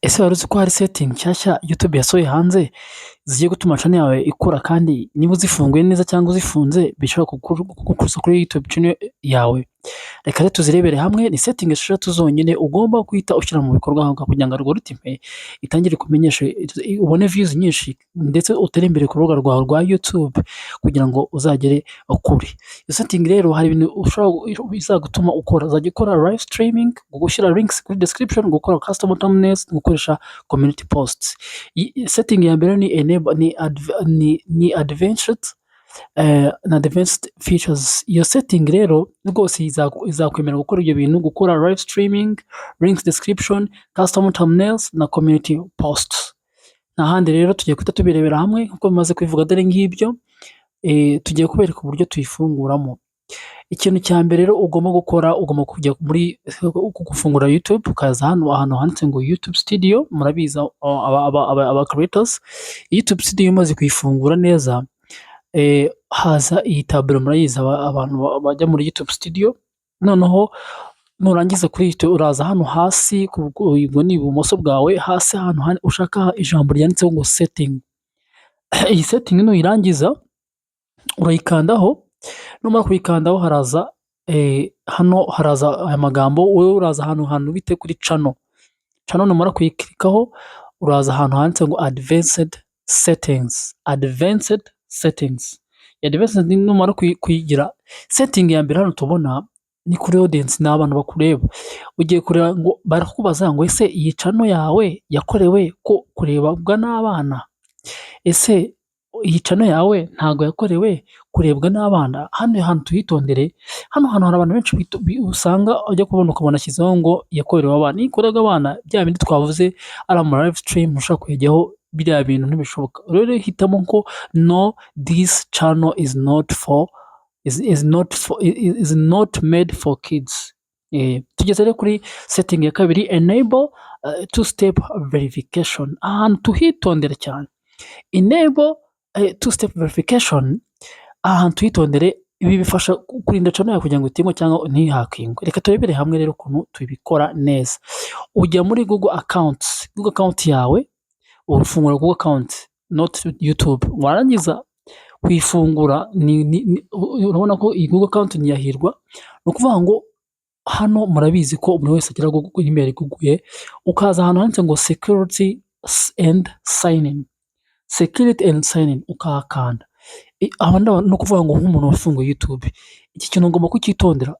Ese wari uzi ko hari setting nshyashya YouTube yasohoye hanze zigiye gutuma channel yawe ikura, kandi niba uzifunguye neza cyangwa uzifunze bishobora kugukuza kuri YouTube channel yawe? Reka rero tuzirebere hamwe. Ni setting eshatu zonyine ugomba guhita ushyira mu bikorwa aho kugira ngo algorithm itangire kumenyesha, ubone views nyinshi ndetse utere imbere ku rubuga rwawe rwa YouTube kugira ngo uzagere kure. Iyo setting rero hari ibintu ushobora bizagutuma ukora. Uzajya ukora live streaming, gushyira links kuri description, gukora custom thumbnails, gukoresha community posts. Setting ya mbere ni enable, ni advanced na advanced features. Iyo setting rero rwose izakwemerera gukora ibyo bintu, gukora live streaming, links description, custom thumbnails na community posts. N'ahandi rero tugiye guhita tubirebera hamwe nk'uko bimaze kubivuga. Dore ngibyo tugiye kubereka uburyo tuyifunguramo. Ikintu cya mbere rero ugomba gukora, ugomba kujya muri gufungura YouTube, ukaza ahantu handitse ngo YouTube Studio. Murabizi aba creators. YouTube Studio umaze kuyifungura neza, haza iyi tableau. Murayizi abantu bajya muri YouTube Studio. Noneho nurangiza kuri YouTube uraza hano hasi, ubwo ni ibumoso bwawe, hasi ahantu ushaka ijambo ryanditseho ngo setting. Iyi setting nuyirangiza urayikandaho. Numara kuyikandaho haraza hano haraza aya magambo. Wowe uraza ahantu bite kuri channel. Numara kuyikirikaho uraza ahantu handitse ngo advanced settings. Numara kuyigira setting ya mbere hano tubona ni kuri audience, n'abantu bakureba. Ugiye kureba ngo barakubaza ngo ese iyi channel yawe yakorewe ko kurebwa n'abana? Ese iyi channel yawe ntago yakorewe kurebwa n'abana? Hano hantu tuhitondere. Hano hantu hari abantu benshi usanga ujya kubona ukabona ashyizeho ngo yakorewe abana. Ikorerwa abana bya bindi twavuze ari ama live stream ushaka kuyajyaho, biriya bintu ntibishoboka. Rero hitamo ko no, this channel is not made for kids. Tugeze rero kuri setting ya kabiri, enable two step verification. Ahantu tuhitondere cyane. Enable two step verification, ahantu tuhitondere. Ibi bifasha kurinda channel yawe kugira ngo itingwe cyangwa ntihakingwe. Reka turebere hamwe rero ukuntu tubikora neza. Ujya muri Google account yawe, ufungura Google account, not YouTube. Warangiza kuyifungura, urabona ko iyi Google account ni yahirwa. Ni ukuvuga ngo hano murabizi ko buri wese agira Google email guguye. Ukaza ahantu handitse ngo security and sign in, ukahakanda. No kuvuga ngo nk'umuntu wafunguye YouTube, iki kintu ugomba kucyitondera.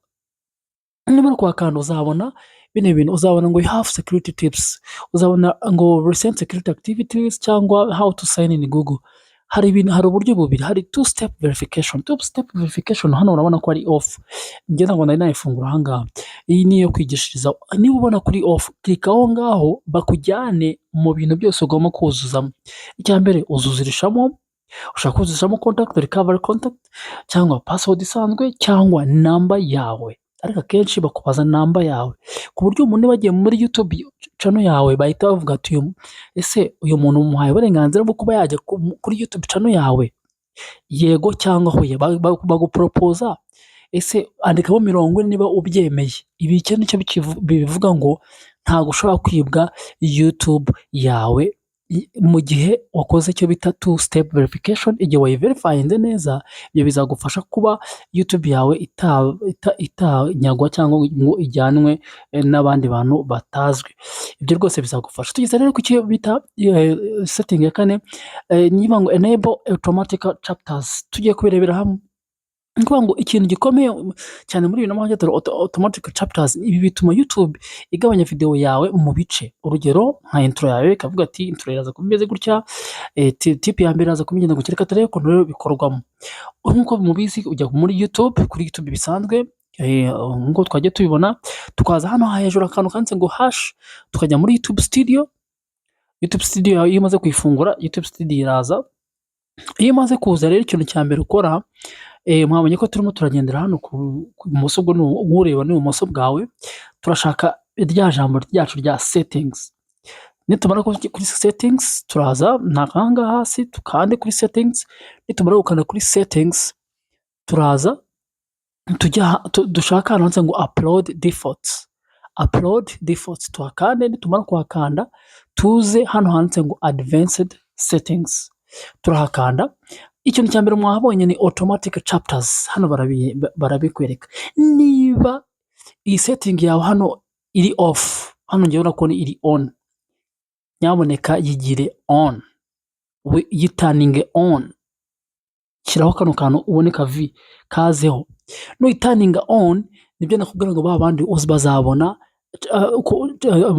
Nimara kuhakanda uzabona bino bintu, uzabona ngo you have security tips, uzabona ngo recent security activities cyangwa how to sign in Google. Hari uburyo bubiri. Hari two step verification. Hano urabona ko ari off. Njye ntabwo nari nayifungura aha ngaha. Iyi niyo kwigishiriza. Niba ubona kuri off, klika aho ngaho bakujyane mu bintu byose ugomba kuzuzamo. Icya mbere uzuzirishamo, ushaka kuzuzamo contact, recovery contact, cyangwa password isanzwe, cyangwa namba yawe. Ariko akenshi bakubaza namba yawe, ku buryo umuntu bagiye muri YouTube channel yawe bahita bavuga ati ese uyu muntu umuhaye uburenganzira bwo kuba yajya kuri YouTube channel yawe? Yego cyangwa hoya. Baguporopoza ese andikamo 40 niba ubyemeye. Ibi nicyo bivuga ngo ntabwo ushobora kwibwa YouTube yawe mu gihe wakoze icyo bita two step verification. Igihe wayiverifyinze neza, ibyo bizagufasha kuba YouTube yawe itanyagwa cyangwa ngo ijyanwe n'abandi bantu batazwi. Ibyo rwose bizagufasha. Tugeze rero ku cyo bita setting ya kane, niba ngo enable automatic chapters. Tugiye kubirebera hamwe. Ni ukuvuga ngo ikintu gikomeye cyane muri bino mahanga automatic chapters, ibi bituma YouTube igabanya video yawe mu bice. Urugero nka intro yawe ikavuga ati intro iraza kumeze gutya, tip ya mbere iraza kumenya ngo kireka turebe ukuntu rero bikorwamo. Nkuko mubizi ujya muri YouTube, kuri YouTube bisanzwe, nkuko twagiye tubibona, tukaza hano hejuru akantu kanditse ngo hash, tukajya muri YouTube Studio. YouTube Studio iyo umaze kuyifungura, YouTube Studio iraza. Iyo umaze kuza rero ikintu cya mbere ukora, mwabonye ko turimo turagendera hano ku bumoso bwo ureba n'ibumoso bwawe. Turashaka rya jambo ryacu rya settings. Nitumara kuri settings turaza nakanga hasi tukande kuri settings. Nitumara gukanda kuri settings turaza dushaka ahantu handitse ngo upload defaults. upload defaults tuhakande, nitumara kuhakanda tuze hano handitse ngo advanced settings, turahakanda. Ikintu cya mbere mwahabonye ni automatic chapters, hano barabikwereka. Niba iyi setting yawe hano iri off, hano ngewe urabona ko iri on, nyamuneka yigire on, yitaninge on, shyiraho kano kantu ubone kavi kazeho. Nuyitaninga on, nibyo nakubwira ngo ba bandi bazabona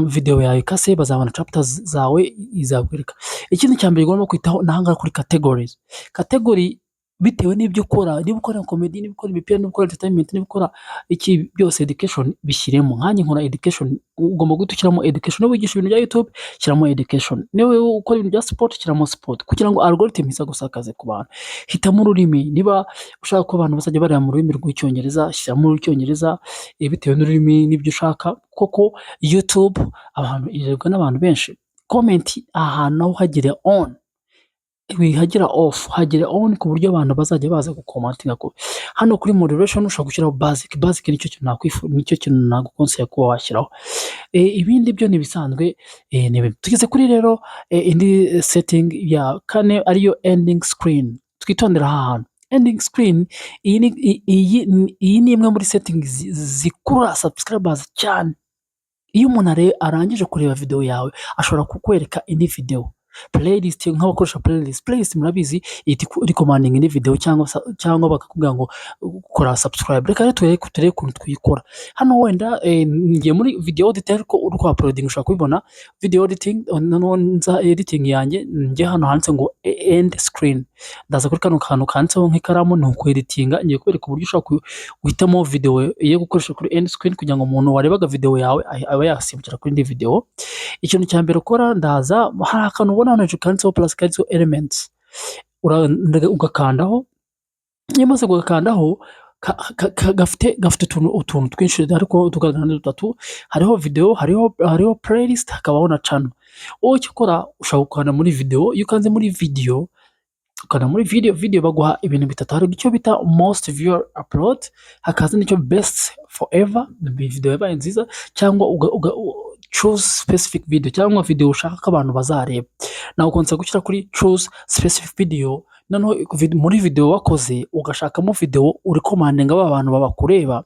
video yawe kase, bazabona chapters zawe izakwereka. Ikindi cya mbere ugomba kwitaho nahanga kuri categories. Category bitewe n'ibyo ukora, niba ukora comedy, niba ukora imipira, niba ukora entertainment, niba ukora iki byose education bishyiremo. Nkanjye nkora education, ugomba guhita ushyiramo education. Niba wigisha ibintu bya YouTube, shyiramo education. Niba ukora ibintu bya sport, shyiramo sport, kugira ngo algorithm iza gusakaze ku bantu. Hitamo ururimi, niba ushaka ko abantu bazajya bareba mu rurimi rw'icyongereza, shyiramo urw'icyongereza bitewe n'ururimi n'ibyo ushaka. Koko YouTube abantu irebwa n'abantu benshi. Comment ahantu naho hagire on, wihagira off, hagire on ku buryo abantu bazajya baza gukomantinga. Hano kuri moderation ushobora gushyiraho basic nicyo kintu nagukonseye kuba washyiraho. Ibindi byo ni bisanzwe. Tugeze kuri rero indi setting ya kane ariyo ending screen. Twitondera aha hantu ending screen, iyi ni imwe muri settings zikurura subscribers cyane. Iyo umuntu arangije kureba video yawe, ashobora kukwereka indi video playlist, nk'abakoresha playlist murabizi recommending indi video cyangwa bakakubwira ngo kora subscribe. Reka rero turebe ukuntu twikora hano. Wenda ngiye muri video editor, ariko uri kwa uploading ushobora kubibona video editing. Nza editing yanjye njye hano handitse ngo end screen, ndaza kuri kano kantu kanditseho nk'ikaramu, ni ukweditinga. Ngiye kwereka uburyo ushobora guhitamo video iyo gukoresha kuri end screen, kugira ngo umuntu warebaga video yawe aba yasimbukira kuri indi video. Ikintu cya mbere ukora, ndaza hari akantu ubona hano kanditseho plus, kanditseho elements, ugakandaho. Iyo umaze gukandaho gafite utuntu twinshi, ariko tugaragara ni dutatu. Hariho video, hariho playlist, hakabaho na channel. Wowe icyo ukora, ushobora gukanda muri video. Iyo ukanze muri video, ukanda muri video baguha ibintu bitatu. Hari icyo bita most viewer upload, hakaza n'icyo best forever, video yabaye nziza, cyangwa choose specific video, cyangwa video ushaka ko abantu bazareba. Nawe ukonsa gushyira kuri choose specific video. Noneho muri video wakoze ugashakamo video uri commandinga abantu babakureba.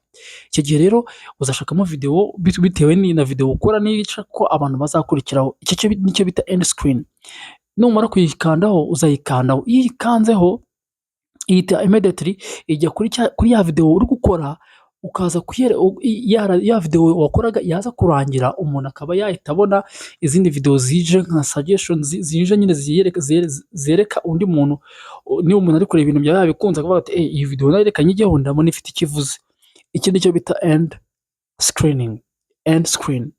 Icyo gihe rero uzashakamo video bitewe na video ukora, n'icyo ko abantu bazakurikiraho. Icyo nicyo bita end screen. Numara kuyikandaho, uzayikandaho. Iyo ikanzeho ihita immediately ijya kuri ya video uri gukora, ukaza ya video wakoraga yaza kurangira, umuntu akaba yahita abona izindi video zije nka suggestions zije nyine zereka undi muntu. Niba umuntu ari kureba ibintu byawe yabikunze, akavuga ati iyi video nareka njyeho ndabona ifite ikivuze. Iki nicyo bita end screen.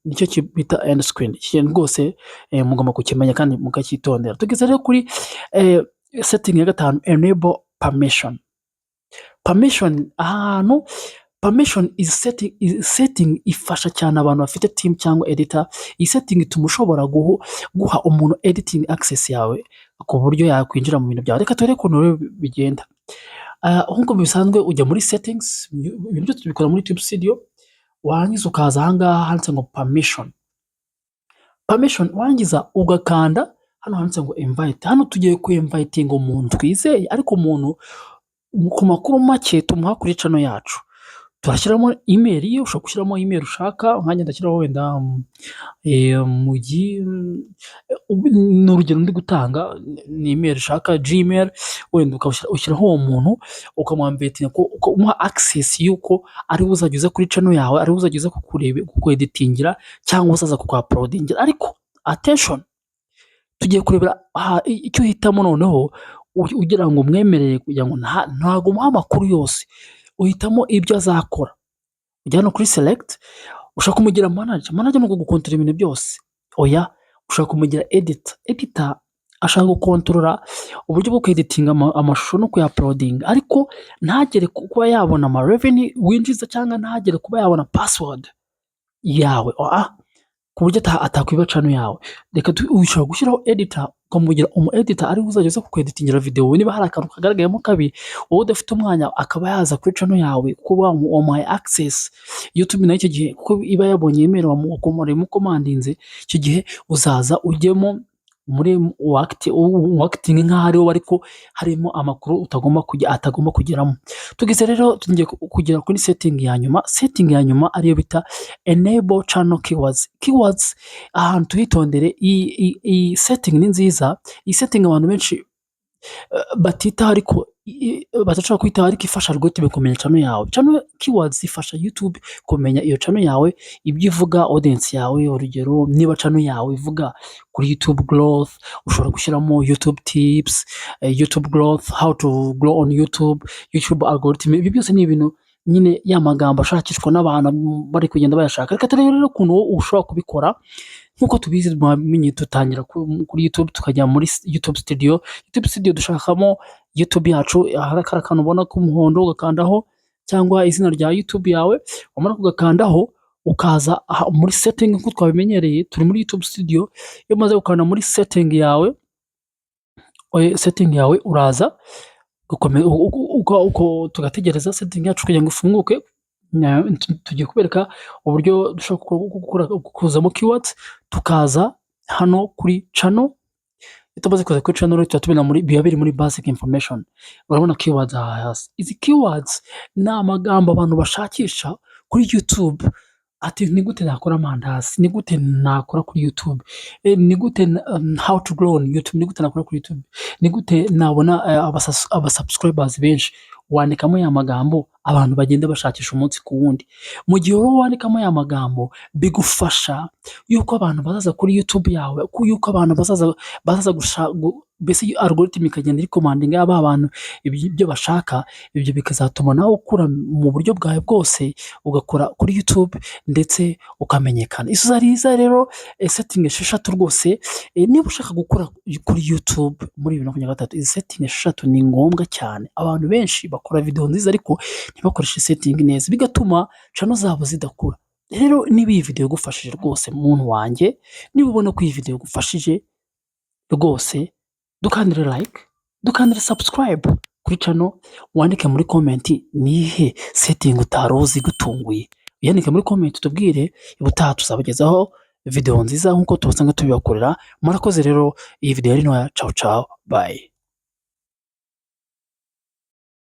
Nicyo bita end screen. Ikintu rwose mugomba kukimenya kandi mukacyitondera. Tugeze rero kuri setting ya gatanu, enable permission. Ahantu permission is setting ifasha cyane abantu bafite team cyangwa editor. Iyi setting ituma ushobora guha umuntu editing access yawe ku buryo yakwinjira mu bintu byawe. Reka turebe ukuntu bigenda. Nk'uko bisanzwe ujya muri settings, ibintu byose tubikora muri YouTube Studio. Warangiza ukaza ahangaha handitse ngo permission, warangiza ugakanda hano handitse ngo invite. Hano tugiye ku inviting umuntu twizeye, ariko umuntu ku makuru make tumuha kuri channel yacu. Turashyiramo email ye, ushobora gushyiramo email ushaka. Nkanjye ndashyiraho wenda ni urugero ndi gutanga, ni email ushaka, Gmail. Wenda ushyiraho uwo muntu, ukamwambetinga ko umuha access yuko ari uzajya uza kuri channel yawe, ari uzajya uza kukweditingira cyangwa uzaza kukwuploadingira. Ariko attention, tugiye kurebera icyo uhitamo noneho, ugira ngo umwemerere, kugira ngo ntabwo umuha amakuru yose. Uhitamo ibyo azakora. Ujya hano kuri select, ushaka kumugira manager ni ugukontorora ibintu byose. Oya, ushaka kumugira editor ashaka gukontorora uburyo bwo kweditinga amashusho no kuyaploadinga, ariko ntagere kuba yabona revenue winjiza, cyangwa ntagere kuba yabona password yawe. ku buryo atakwiba channel yawe. Reka ushobora gushyiraho editor, ukamugira umu editor ariwe uzajya uza kukweditingira video. Niba hari akantu kagaragayemo kabi, wowe udafite umwanya akaba yaza kuri channel yawe kuba wamuhaye access. YouTube nayo icyo gihe kuko iba yabonye yemerewe mukomandinze, icyo gihe uzaza ujyemo muri acting nk'aho ari wowe ariko harimo amakuru atagomba kugeramo. Tugeze rero tugiye kugera kuri setting ya nyuma ariyo bita enable channel keywords. Ahantu tuhitondere, iyi setting ni nziza. Iyi setting abantu benshi batitaho ariko badashobora kwitaho, ariko ifasha algorithm kumenya channel yawe. Channel keywords ifasha YouTube kumenya iyo channel yawe, ibyo ivuga, audience yawe. Urugero, niba channel yawe ivuga kuri YouTube growth, ushobora gushyiramo YouTube tips, YouTube growth, how to grow on YouTube algorithm. Ibi byose ni ibintu nyine ya magambo ashakishwa n'abantu bari kugenda bayashaka. Reka turebe rero ukuntu ushobora kubikora. Nk'uko tubizi twamenye dutangira kuri YouTube tukajya muri YouTube studio. Dushakamo YouTube yacu, hari akantu ubona k'umuhondo ugakandaho, cyangwa izina rya YouTube yawe. Wamara kugakandaho ukaza muri setting nk'uko twabimenyereye, turi muri YouTube studio. Iyo umaze gukanda muri setting yawe uraza uko tugategereza setting yacu kugira ngo ifunguke. Tugiye kubereka uburyo dushobora kuzamo keywords. Tukaza hano kuri channel. Tumaze kuza kuri channel tubona biba biri muri basic information. Urabona keywords hasi. Izi keywords ni amagambo abantu bashakisha kuri YouTube. Ati ni gute nakora amandazi, ni gute nakora kuri YouTube, ni gute how to grow on YouTube, ni gute nakora kuri YouTube, ni gute nabona abasubscribers benshi. Wandikamo ya magambo abantu bagenda bashakisha umunsi ku wundi. Mu gihe wowe wandikamo ya magambo, bigufasha yuko abantu bazaza kuri YouTube yawe, yuko abantu bazaza gushaka, mbese algorithm ikagenda recommending aba abantu ibyo bashaka. Ibyo bikazatuma nawe ukura mu buryo bwawe bwose, ugakora kuri YouTube ndetse ukamenyekana. Izo zariza rero setting 6 rwose. Niba ushaka gukora kuri YouTube muri 2023, izi setting 6 ni ngombwa cyane. Abantu benshi bakora video nziza ariko ntibakoreshe setting neza, bigatuma channel zabo zidakura. Rero niba iyi video igufashije rwose muntu wanjye, niba ubona ko iyi video igufashije rwose, dukandire like, dukandire subscribe kuri channel, wandike muri comment nihe setting utaruzi gutunguye. Yandike muri comment tubwire, ubutaha tuzabagezaho video nziza nkuko tubasanga tubibakorera. Murakoze rero, iyi video yari ntoya. Ciao ciao, bye.